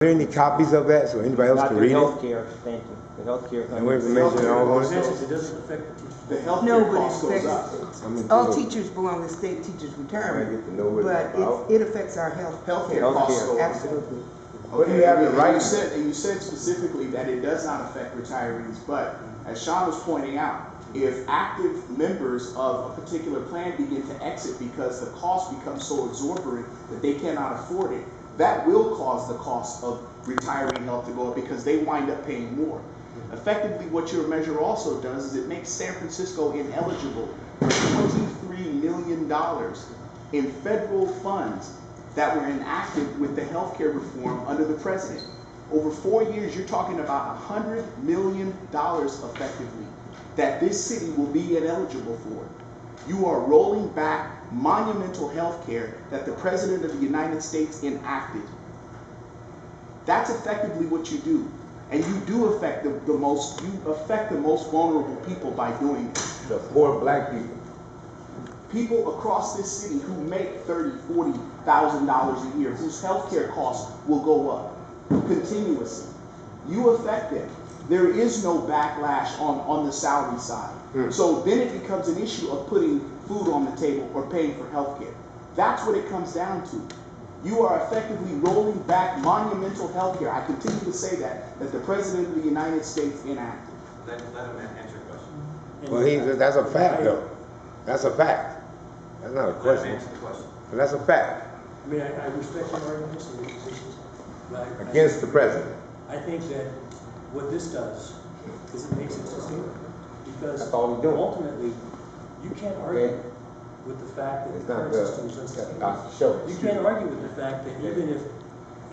there any copies of that so anybody else can read it? Healthcare, thank you. The healthcare. And what information all on it? It doesn't affect the teacher. The healthcare cost goes up. All teachers belong to state teachers retirement, but it affects our Healthcare costs go up. Absolutely. What do you have to write? You said specifically that it does not affect retirees, but as Sean was pointing out, if active members of a particular plan begin to exit because the cost becomes so exorbitant that they cannot afford it, that will cause the cost of retiree health to go up because they wind up paying more. Effectively, what your measure also does is it makes San Francisco ineligible for $23 million in federal funds that were enacted with the healthcare reform under the president. Over 4 years, you're talking about $100 million effectively that this city will be ineligible for. You are rolling back monumental healthcare that the President of the United States enacted. That's effectively what you do. And you do affect the most vulnerable people by doing it. The poor black people. People across this city who make $30,000, $40,000 a year, whose healthcare costs will go up continuously. You affect them. There is no backlash on the salary side. So then it becomes an issue of putting food on the table or paying for healthcare. That's what it comes down to. You are effectively rolling back monumental healthcare. I continue to say that the President of the United States enacted. Let him answer your question. Well, that's a fact, though. That's a fact. That's not a question. Let him answer the question. But that's a fact. I mean, I respect your arguments and your positions, but Against the president. I think that what this does is it makes it sustainable. Because That's all we're doing. ultimately, you can't argue with the fact that It's the not current system is unsustainable. show. You can't argue with the fact that even if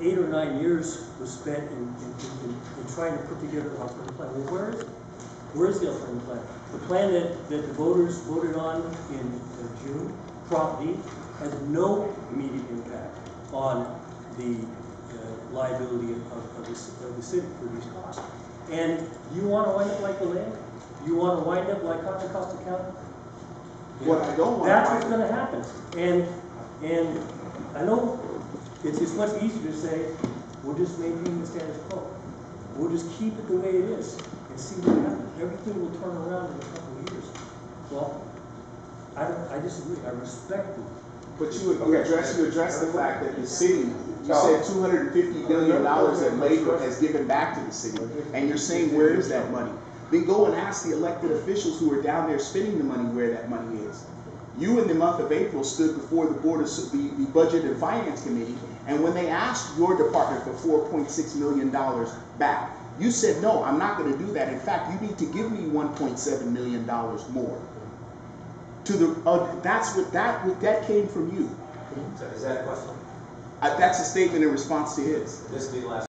8 or 9 years was spent in trying to put together an alternative plan, well, where is it? Where is the alternative plan? The plan that the voters voted on in June, Prop D, has no immediate impact on the liability of the city for these costs. And you want to wind up like the land? You want to wind up like Contra Costa County? What I don't want That's what's going to happen. And I know it's much easier to say, we'll just maintain the status quo. We'll just keep it the way it is and see what happens. Everything will turn around in a couple of years. Well, I disagree. I respect it. But you address the fact that the city, you said $250 billion that labor has given back to the city, and you're saying where is that money? Then go and ask the elected officials who are down there spending the money where that money is. You in the month of April stood before the board of the Budget and Finance Committee, and when they asked your department for $4.6 million back, you said, no, I'm not going to do that. In fact, you need to give me $1.7 million more. To the that came from you. So is that a question? That's a statement in response to his. This will be the last.